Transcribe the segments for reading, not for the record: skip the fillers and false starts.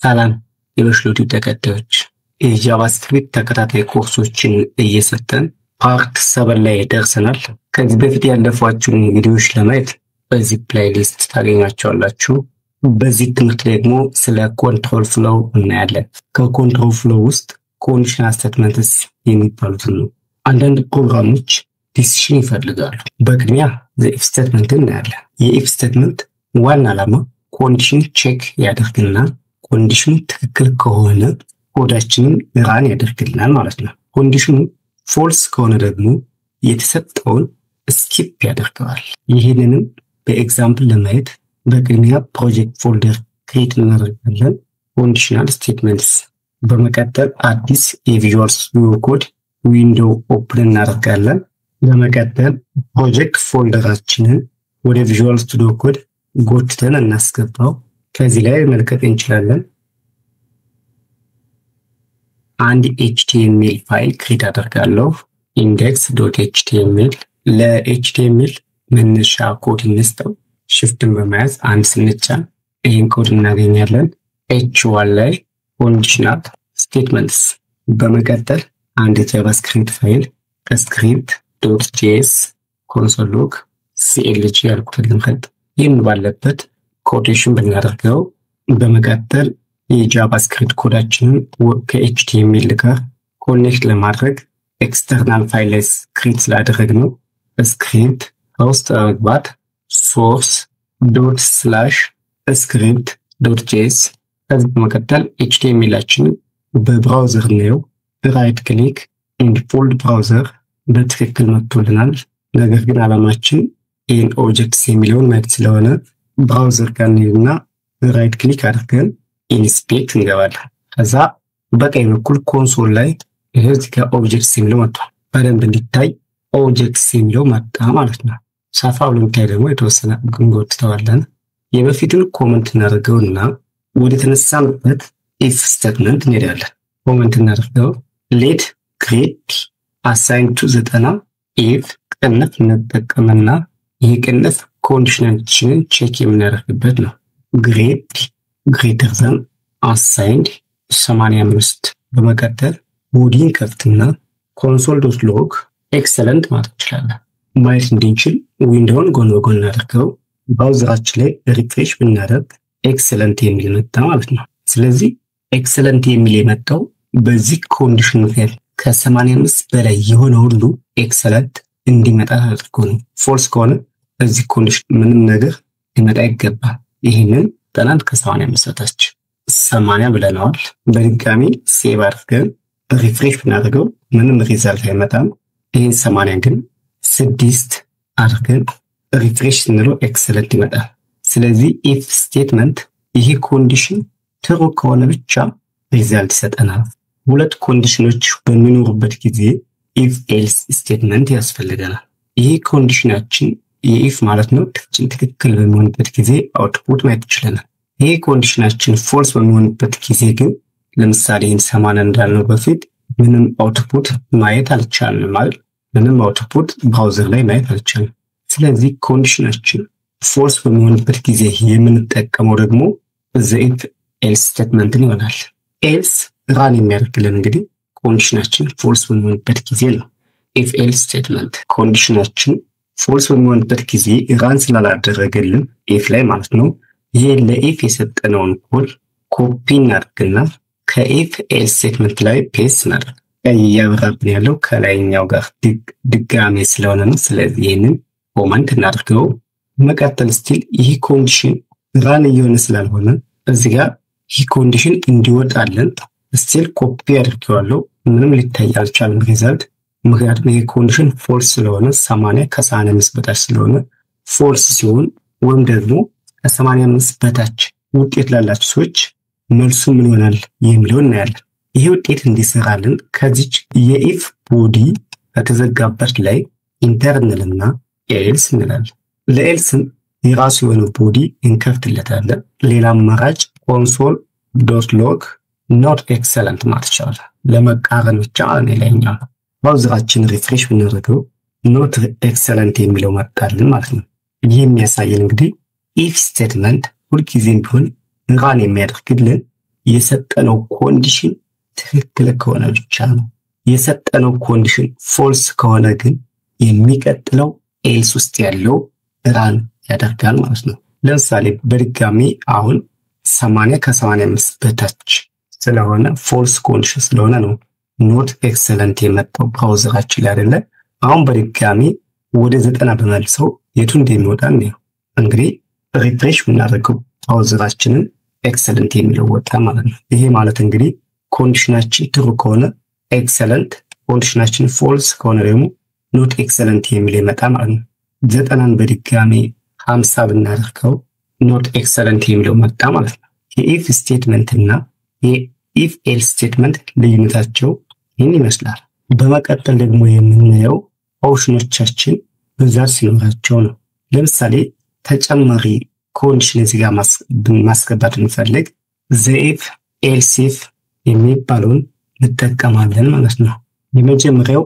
ሰላም የበሽሎቱ ተከታዮች የጃቫስክሪፕት ተከታታይ ኮርሶችን እየሰጠን ፓርት 7 ላይ ደርሰናል። ከዚህ በፊት ያለፏችሁን ቪዲዮዎች ለማየት በዚህ ፕሌይሊስት ታገኛቸዋላችሁ። በዚህ ትምህርት ደግሞ ስለ ኮንትሮል ፍሎው እናያለን። ከኮንትሮል ፍሎው ውስጥ ኮንዲሽናል ስቴትመንትስ የሚባሉትን ነው። አንዳንድ ፕሮግራሞች ዲሲሽን ይፈልጋሉ። በቅድሚያ ኢፍ ስቴትመንት እናያለን። የኢፍ ስቴትመንት ዋና ዓላማ ኮንዲሽን ቼክ ያደርግና ኮንዲሽኑ ትክክል ከሆነ ኮዳችንን ራን ያደርግልናል ማለት ነው። ኮንዲሽኑ ፎልስ ከሆነ ደግሞ የተሰጠውን ስኪፕ ያደርገዋል። ይህንንም በኤግዛምፕል ለማየት በቅድሚያ ፕሮጀክት ፎልደር ክሬት እናደርጋለን፣ ኮንዲሽናል ስቴትመንትስ። በመቀጠል አዲስ የቪዥዋል ስቱዲዮ ኮድ ዊንዶው ኦፕን እናደርጋለን። በመቀጠል ፕሮጀክት ፎልደራችንን ወደ ቪዥዋል ስቱዲዮ ኮድ ጎትተን እናስገባው። ከዚህ ላይ መልቀቅ እንችላለን። አንድ HTML ፋይል ክሬት አደርጋለሁ፣ index.html። ለHTML መነሻ ኮድ እንስጠው። ሽፍትን በመያዝ አንድ ስንጫን ይህን ኮድ እናገኛለን። h1 ላይ ኮንዲሽናል ስቴትመንትስ። በመቀጠል አንድ ጃቫስክሪፕት ፋይል script.js console log clg ያልኩትን ልንከት ይህም ባለበት ኮቴሽን ብናደርገው። በመቀጠል የጃቫስክሪፕት ኮዳችንን ከኤችቲኤምኤል ጋር ኮኔክት ለማድረግ ኤክስተርናል ፋይልስ ክሬት ስላደረግነው ስክሪፕት ውስጥ በመግባት source.script.js ከዚህ በመቀጠል ኤችቲኤምኤላችንን በብራውዘር ነው ራይት ክሊክ ኢንፎልድ ብራውዘር በትክክል መጥቶልናል። ነገር ግን ዓላማችን ይህን ኦብጀክትስ የሚለውን ማየት ስለሆነ ብራውዘር ጋር እንሄድና ራይት ክሊክ አድርገን ኢንስፔክት እንገባለን። ከዛ በቀኝ በኩል ኮንሶል ላይ እዚህ ጋር ኦብጀክትስ የሚለው መጥቷል። በደንብ እንዲታይ ኦብጀክትስ የሚለው መጣ ማለት ነው። ሰፋ ብሎ እንዲታይ ደግሞ የተወሰነ እንጎትተዋለን። የበፊቱን ኮመንት እናደርገውና ወደ ተነሳንበት ኢፍ ስቴትመንት እንሄዳለን። ኮመንት እናደርገው ሌት ግሬድ አሳይን ቱ 90 ኢፍ ቅንፍ እንጠቀምና ይህ ቅንፍ ኮንዲሽናችንን ቼክ የምናደርግበት ነው። ግሬድ ግሬተር ዘን አሳይንድ 85። በመቀጠል ቦዲን ከፍትና console.log ኤክሰለንት ማለት እንችላለን። ማየት እንድንችል ዊንዶውን ጎን በጎን እናደርገው። ብራውዘራችን ላይ ሪፍሬሽ ብናደርግ ኤክሰለንት የሚል መጣ ማለት ነው። ስለዚህ ኤክሰለንት የሚል የመጣው በዚህ ኮንዲሽን ምክንያት ከ85 በላይ የሆነ ሁሉ ኤክሰለንት እንዲመጣ አድርጎ ነው። ፎልስ ከሆነ በዚህ ኮንዲሽን ምንም ነገር ሊመጣ ይገባል። ይህንን ጠናት ከ85 በታች 80 ብለናል። በድጋሚ ሴቭ አድርገን ሪፍሬሽ ብናደርገው ምንም ሪዛልት አይመጣም። ይህን 80 ግን 6 አድርገን ሪፍሬሽ ስንለው ኤክሰለንት ይመጣል። ስለዚህ ኢፍ ስቴትመንት ይሄ ኮንዲሽን ትሩ ከሆነ ብቻ ሪዛልት ይሰጠናል። ሁለት ኮንዲሽኖች በሚኖሩበት ጊዜ ኢፍ ኤልስ ስቴትመንት ያስፈልገናል። ይሄ ኮንዲሽናችን የኢፍ ማለት ነው ትክክል በሚሆንበት ጊዜ አውትፑት ማየት ይችላል። ይሄ ኮንዲሽናችን ፎልስ በሚሆንበት ጊዜ ግን ለምሳሌ 80 እንዳልነው በፊት ምንም አውትፑት ማየት አልቻልንም ማለት ምንም አውትፑት ብራውዘር ላይ ማየት አልቻልንም። ስለዚህ ኮንዲሽናችን ፎልስ በሚሆንበት ጊዜ የምንጠቀመው ደግሞ ኢፍ ኤልስ ስቴትመንትን ይሆናል። ኤልስ ራን የሚያደርግልን እንግዲህ ኮንዲሽናችን ፎልስ በሚሆንበት ጊዜ ነው። ኢፍ ኤልስ ስቴትመንት ኮንዲሽናችን ፎልስ በሚሆንበት ጊዜ ራን ስላላደረገልን ኢፍ ላይ ማለት ነው። ይሄ ለኢፍ የሰጠነውን ኮድ ኮፒ እናደርግና ከኢፍ ኤልስ ስቴትመንት ላይ ፔስት እናደርግ። ያበራብን ያለው ከላይኛው ጋር ድጋሜ ስለሆነ ነው። ስለዚህ ይሄንን ኮመንት እናደርገው። መቀጠል ስቲል ይሄ ኮንዲሽን ራን እየሆነ ስላልሆነ እዚህ ጋር ይሄ ኮንዲሽን እንዲወጣልን ስቲል ኮፒ አድርጌዋለሁ። ምንም ሊታይ አልቻለም ሪዛልት። ምክንያቱም ይሄ ኮንዲሽን ፎልስ ስለሆነ 80 ከ85 በታች ስለሆነ ፎልስ ሲሆን ወይም ደግሞ ከ85 በታች ውጤት ላላችሁ ሰዎች መልሱ ምን ይሆናል የሚለው እናያለን። ይሄ ውጤት እንዲሰራልን ከዚች የኢፍ ቦዲ ከተዘጋበት ላይ ኢንተርናልና ኤልስ እንላለን። ለኤልስም የራሱ የሆነ ቦዲ እንከፍትለታለን። ሌላ አማራጭ console.log not excellent ማለት ይቻላል። ለመቃረን ብቻ ሌላኛው ብራውዘራችን ሪፍሬሽ ብናደርገው not excellent የሚለው መጣልን ማለት ነው። ይህ የሚያሳየን እንግዲህ ኢፍ ስቴትመንት ሁልጊዜም ቢሆን ራን የሚያደርግልን የሰጠነው ኮንዲሽን ትክክል ከሆነ ብቻ ነው። የሰጠነው ኮንዲሽን ፎልስ ከሆነ ግን የሚቀጥለው ኤልስ ውስጥ ያለው ራን ያደርጋል ማለት ነው። ለምሳሌ በድጋሚ አሁን 80 ከ85 በታች ስለሆነ ፎልስ ኮንዲሽን ስለሆነ ነው ኖት ኤክሰለንት የመጣው ብራውዘራችን ላይ አይደለ። አሁን በድጋሚ ወደ 90 በመልሰው የቱ እንደሚወጣ ነው። እንግዲህ ሪፍሬሽ የምናደርገው ብራውዘራችንን ኤክሰለንት የሚለው ወጣ ማለት ነው። ይሄ ማለት እንግዲህ ኮንዲሽናችን ትሩ ከሆነ ኤክሰለንት፣ ኮንዲሽናችን ፎልስ ከሆነ ደግሞ ኖት ኤክሰለንት የሚል ይመጣ ማለት ነው። 90ን በድጋሚ 50 ብናደርገው ኖት ኤክሰለንት የሚለው መጣ ማለት ነው። የኢፍ ስቴትመንት እና የኢፍ ኤልስ ስቴትመንት ልዩነታቸው ይህን ይመስላል። በመቀጠል ደግሞ የምናየው ኦፕሽኖቻችን ብዛት ሲኖራቸው ነው። ለምሳሌ ተጨማሪ ኮንዲሽን እዚህ ጋር ማስገባት እንፈልግ ዘኢፍ ኤልስ ኢፍ የሚባለውን እንጠቀማለን ማለት ነው። የመጀመሪያው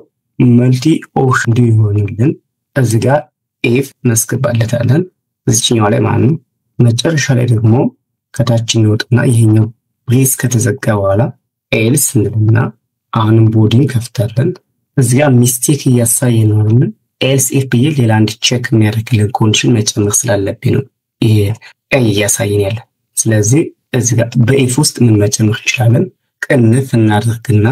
መልቲ ኦፕሽን እንዲሆንልን እዚህ ጋር ኢፍ እናስገባለታለን እዚህኛው ላይ ማለት ነው። መጨረሻ ላይ ደግሞ ከታችን ይወጥና ይሄኛው ብሬስ ከተዘጋ በኋላ ኤልስ እንልና አሁንም ቦዲን ከፍታለን። እዚህ ጋር ሚስቴክ እያሳየን ነው። ኤልስ ኢፍ ብዬ ሌላ አንድ ቼክ የሚያደርግልን ኮንዲሽን መጨመር ስላለብኝ ነው ይሄ ቀይ እያሳየን ያለ። ስለዚህ እዚህ ጋር በኢፍ ውስጥ ምን መጨመር እንችላለን? ቅንፍ እናደርግና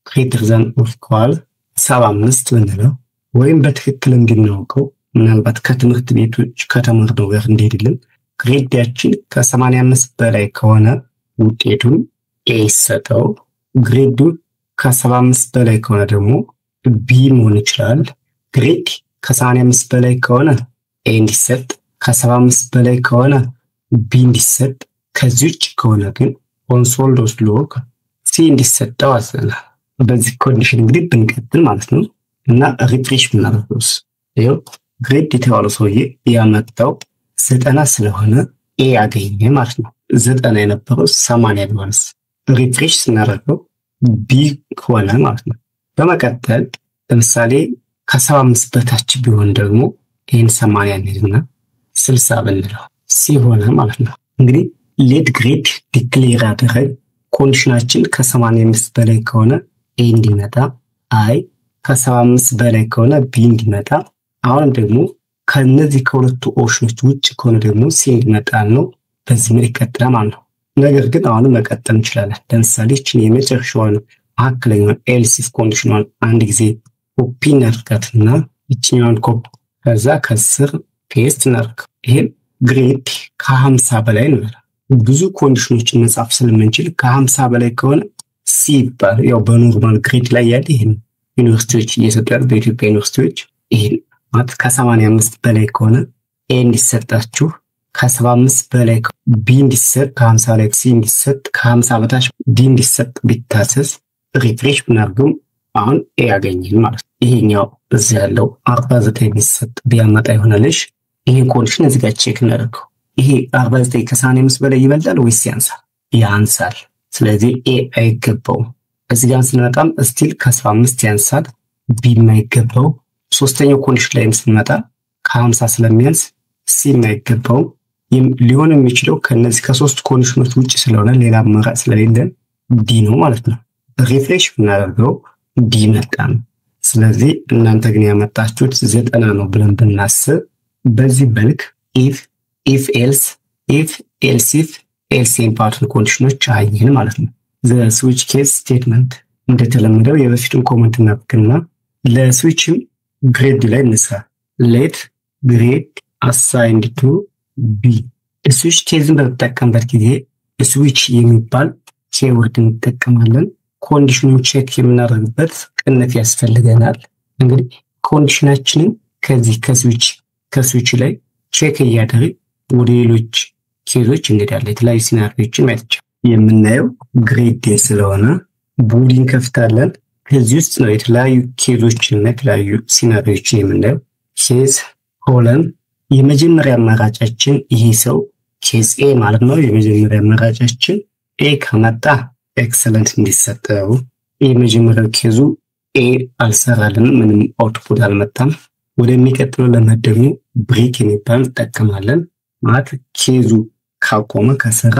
ግሬተር ዛን ኦር ኢኳል 75 ብንለው ወይም በትክክል እንድናውቀው ምናልባት ከትምህርት ቤቶች ከተማርነው ጋር እንዲሄድልን ግሬዳችን ከ85 በላይ ከሆነ ውጤቱን ኤ ይሰጠው፣ ግሬዱ ከ75 በላይ ከሆነ ደግሞ ቢ መሆን ይችላል። ግሬድ ከ85 በላይ ከሆነ ኤ እንዲሰጥ፣ ከ75 በላይ ከሆነ ቢ እንዲሰጥ፣ ከዚህ ውጭ ከሆነ ግን ኮንሶል ሎግ ሲ እንዲሰጠው አዘናል። በዚህ ኮንዲሽን እንግዲህ ብንቀጥል ማለት ነው እና ሪፍሬሽ ብናደርገውስ ይኸው ግሬድ የተባለው ሰውዬ ያመጣው 90 ስለሆነ ኤ ያገኘ ማለት ነው። 90 የነበረው 80 ቢሆንስ ሪፍሬሽ ስናደርገው ቢ ሆነ ማለት ነው። በመቀጠል ለምሳሌ ከ75 በታች ቢሆን ደግሞ ይህን 80 እንልና 60 ብንለው ሲ ሆነ ማለት ነው። እንግዲህ ሌት ግሬድ ዲክሌር ያደረግ ኮንዲሽናችን ከ85 በላይ ከሆነ ኤ እንዲመጣ፣ አይ ከ75 በላይ ከሆነ ቢ እንዲመጣ፣ አሁንም ደግሞ ከነዚህ ከሁለቱ ኦፕሽኖች ውጭ ከሆነ ደግሞ ሲ እንዲመጣ ነው። በዚህ ምን ይቀጥላል ማለት ነው። ነገር ግን አሁንም መቀጠል እንችላለን። ለምሳሌ እችን የመጨረሻዋን መካከለኛውን ኤልስ ኢፍ ኮንዲሽኗን አንድ ጊዜ ኮፒ እናድርጋትና እችኛዋን ኮፒ ከዛ ከስር ፔስት እናድርግ። ይሄን ግሬድ ከ50 በላይ ነው። ብዙ ኮንዲሽኖችን መጻፍ ስለምንችል ከ50 በላይ ከሆነ ሲ ይባላል። ያው በኖርማል ግሬድ ላይ ያለ ይሄን ዩኒቨርሲቲዎች እየሰጡ ያሉ በኢትዮጵያ ዩኒቨርሲቲዎች ይሄን ማለት ከ85 በላይ ከሆነ ኤ እንዲሰጣችሁ፣ ከ75 በላይ ቢ እንዲሰጥ፣ ከ50 ላይ ሲ እንዲሰጥ፣ ከ50 በታች ዲ እንዲሰጥ ቢታሰስ ሪፍሬሽ ብናርገው አሁን ኤ ያገኘን ማለት ነው። ይሄኛው እዚህ ያለው 49 ቢሰጥ ቢያመጣ ይሆናልሽ። ይሄ ኮንዲሽን እዚህ ጋር ቼክ እናደርገው። ይሄ 49 ከ85 በላይ ይበልጣል ወይስ ያንሳል? ያንሳል። ስለዚህ ኤ አይገባውም። እዚህ ጋር ስንመጣም ስቲል ከ75 ያንሳል፣ ቢ የማይገባው። ሶስተኛው ኮንዲሽን ላይ ስንመጣ ከ50 ስለሚያንስ ሲ የማይገባው። ሊሆን የሚችለው ከነዚህ ከሶስት ኮንዲሽኖች ውጭ ስለሆነ ሌላ አማራጭ ስለሌለን ዲ ነው ማለት ነው። ሪፍሬሽ ብናደርገው ዲ መጣ ነው። ስለዚህ እናንተ ግን ያመጣችሁት 90 ነው ብለን ብናስብ በዚህ መልክ ኢፍ ኤልስ ኤልስ የሚባሉትን ኮንዲሽኖች አየን ማለት ነው። ዘ ስዊች ኬስ ስቴትመንት እንደተለመደው የበፊቱን ኮመንት እናድርግና ለስዊችም ግሬድ ላይ እንስራ። ሌት ግሬድ አሳይንድ ቱ ቢ። ስዊች ኬዝን በተጠቀምበት ጊዜ ስዊች የሚባል ኬወርድ እንጠቀማለን። ኮንዲሽኑን ቼክ የምናደርግበት ቅንፍ ያስፈልገናል። እንግዲህ ኮንዲሽናችንን ከስዊች ላይ ቼክ እያደረግ ወደ ሌሎች ኬዞች እንሄዳለን። የተለያዩ ሲናሪዎችን ማየት ይቻላል። የምናየው ግሬድ ስለሆነ ቦዲን ከፍታለን። ከዚህ ውስጥ ነው የተለያዩ ኬዞችን እና የተለያዩ ሲናሪዎችን የምናየው። ኬዝ ኮለን የመጀመሪያ አማራጫችን ይሄ ሰው ኬዝ ኤ ማለት ነው። የመጀመሪያ አማራጫችን ኤ ከመጣ ኤክሰለንት እንዲሰጠው። የመጀመሪያው ኬዙ ኤ አልሰራልንም፣ ምንም አውትፑት አልመጣም። ወደሚቀጥለው ለመሄድ ደግሞ ብሬክ የሚባል እንጠቀማለን። ማለት ኬዙ ካቆመ ከሰራ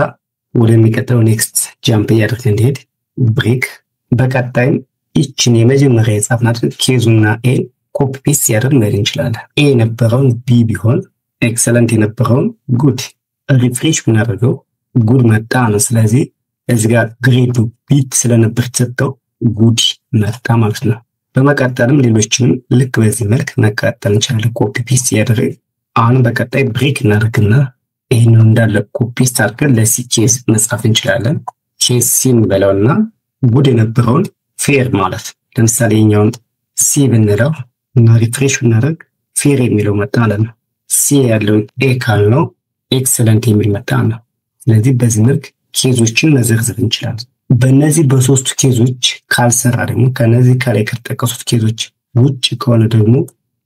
ወደሚቀጥለው ኔክስት ጃምፕ እያደረግን እንሄድ ብሬክ በቀጣይም ይችን የመጀመሪያ የጻፍናትን ኬዙና ኤን ኮፒ ፔስት ያደርግ መሄድ እንችላለን። ኤ የነበረውን ቢ ቢሆን ኤክሰለንት የነበረውን ጉድ ሪፍሬሽ ብናደርገው ጉድ መጣ ነው። ስለዚህ እዚህ ጋር ግሬዱ ቢት ስለነበር ተሰጠው ጉድ መጣ ማለት ነው። በመቀጠልም ሌሎችንም ልክ በዚህ መልክ መቀጠል እንችላለን ኮፒ ፔስት ያደርግ። አሁን በቀጣይ ብሬክ እናደርግና ይሄንን እንዳለ ኮፒ ፔስት አድርገን ለሲ ኬዝ መጻፍ እንችላለን። ኬዝ ሲን በለውና ጉድ የነበረውን ፌር ማለት ለምሳሌ የኛውን ሲ ብንለው እና ሪፍሬሽ ብናደርግ ፌር የሚለው መጣ ማለት ነው። ሲ ያለውን ኤ ካልነው ኤክሰለንት የሚል መጣ ነው። ስለዚህ በዚህ መልክ ኬዞችን መዘርዘር እንችላለን። በእነዚህ በሶስቱ ኬዞች ካልሰራ ደግሞ ከነዚህ ከላይ ከተጠቀሱት ኬዞች ውጭ ከሆነ ደግሞ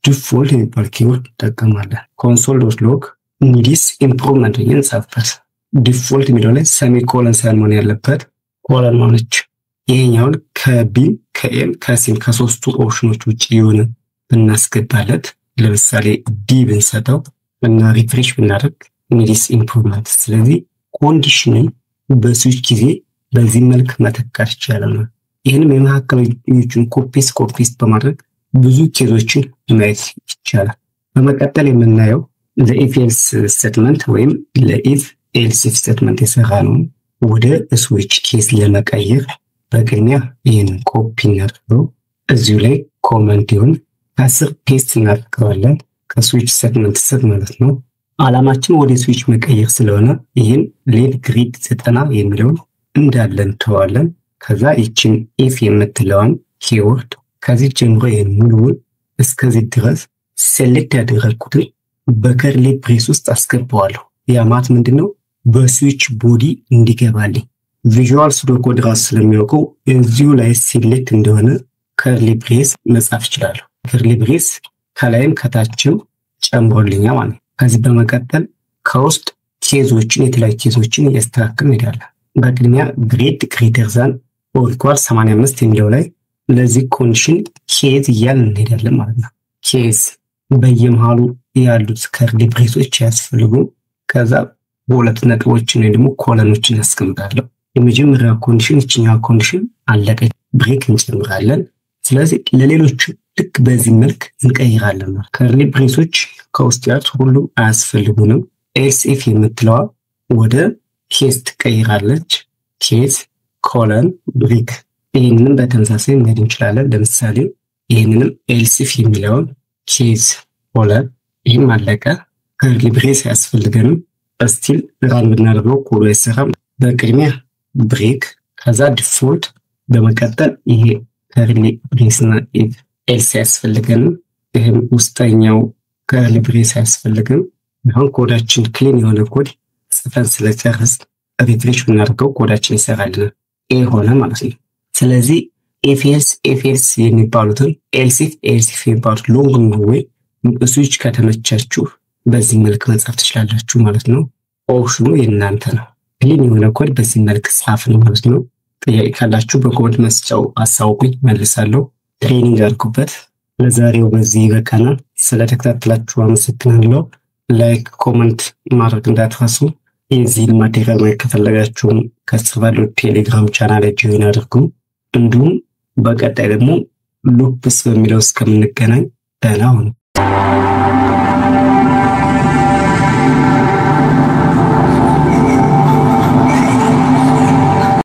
ዲፎልት የሚባል ኪወርድ እንጠቀማለን። console.log needs improvement እንጻፍበት። ዲፎልት የሚለው ላይ ሰሚኮለን ሳይሆን ያለበት ኮለን ማለች። ይሄኛውን ከቢ ከኤም ከሲም ከሶስቱ ኦፕሽኖች ውጭ የሆነ እናስገባለት። ለምሳሌ ዲ ብንሰጠው እና ሪፍሬሽ ብናደርግ needs improvement። ስለዚህ ኮንዲሽንን በስዊች ጊዜ በዚህ መልክ መተካት ይቻላል። ይሄንም የመካከለኞቹን ኮፒስ በማድረግ ብዙ ኬዞችን ማየት ይቻላል። በመቀጠል የምናየው ለኢፍ ኤልስ ስቴትመንት ወይም ለኢፍ ኤልስ ስቴትመንት የሰራነው ወደ ስዊች ኬዝ ለመቀየር በቅድሚያ ይሄንን ኮፒ እናድርገው። እዚሁ ላይ ኮመንት ይሁን ከስር ፔስት እናደርገዋለን። ከስዊች ስቴትመንት ስር ማለት ነው። አላማችን ወደ ስዊች መቀየር ስለሆነ ይሄን ሌት ግሪድ 90 የሚለውን እንዳለን ተዋለን። ከዛ ይችን ኢፍ የምትለውን ኪወርድ ከዚህ ጀምሮ ሙሉውን እስከዚህ ድረስ ሴሌክት ያደረኩትን በከርሊ ብሬስ ውስጥ አስገባዋለሁ። ያ ማለት ምንድነው? በስዊች ቦዲ እንዲገባልኝ ቪዥዋል ስቱዲዮ ኮድ ራስ ስለሚያውቀው እዚሁ ላይ ሴሌክት እንደሆነ ከርሊ ብሬስ መጻፍ ይችላል። ከርሊ ብሬስ ከላይም ከታችም ጨምሮልኛል ማለት ነው። ከዚህ በመቀጠል ከውስጥ ኬዞችን የተለያዩ ኬዞችን እያስተካከልን እንሄዳለን። በቅድሚያ ግሬድ ግሬተር ዛን ኦር ኢኳል 85 የሚለው ላይ ለዚህ ኮንዲሽን ኬዝ እያልን እንሄዳለን ማለት ነው። ኬዝ በየመሃሉ ያሉት ከርሊ ብሬሶች ያስፈልጉ። ከዛ በሁለት ነጥቦችን ወይ ደግሞ ኮለኖችን ያስቀምጣለሁ። የመጀመሪያው ኮንዲሽን እቺኛው ኮንዲሽን አለቀች፣ ብሬክ እንጨምራለን። ስለዚህ ለሌሎቹ ልክ በዚህ መልክ እንቀይራለን ማለት ከርሊ ብሬሶች ከውስጥ ያሉት ሁሉ አያስፈልጉንም። ኤልስ ኢፍ የምትለዋ ወደ ኬዝ ትቀይራለች። ኬዝ ኮለን ብሬክ። ይህንንም በተመሳሳይ መሄድ እንችላለን። ለምሳሌ ይህንንም ኤልስ ኢፍ የሚለውን ኬዝ ኮለን፣ ይህም አለቀ። ከርሊ ብሬስ አያስፈልገንም። ስቲል ራን ብናደርገው ኮዱ አይሰራም። በቅድሚያ ብሬክ ከዛ ዲፎልት፣ በመቀጠል ይሄ ከርሊ ብሬስና ኢፍ ኤልስ ያስፈልገንም። ይህም ውስጠኛው ከርሊ ብሬስ ያስፈልገን። አሁን ኮዳችን ክሊን የሆነ ኮድ ጽፈን ስለጨረስ ሪፍሬሽ ብናደርገው ኮዳችን ይሰራልናል። ኤ ሆነ ማለት ነው። ስለዚህ ኢፍ ኤልስ የሚባሉትን ኤልስ ኢፍ የሚባሉት ሎንግ ወይ ስዊች ከተመቻችሁ በዚህ መልክ መጻፍ ትችላላችሁ ማለት ነው። ኦፕሽኑ የእናንተ ነው። ክሊን የሆነ ኮድ በዚህ መልክ ጻፍ ነው ማለት ነው። ጥያቄ ካላችሁ በኮመንት መስጫው አሳውቁኝ፣ መልሳለሁ። ትሬኒንግ አድርጉበት። ለዛሬው በዚህ ይበቃናል። ስለተከታተላችሁ አመሰግናለሁ። ላይክ ኮመንት ማድረግ እንዳትረሱ። የዚህን ማቴሪያል ማየት ከፈለጋችሁ ከስር ባለው ቴሌግራም ቻናል ላይ ጆይን አድርጉ። እንዲሁም በቀጣይ ደግሞ ሉፕስ በሚለው እስከምንገናኝ ደህና ሁኑ።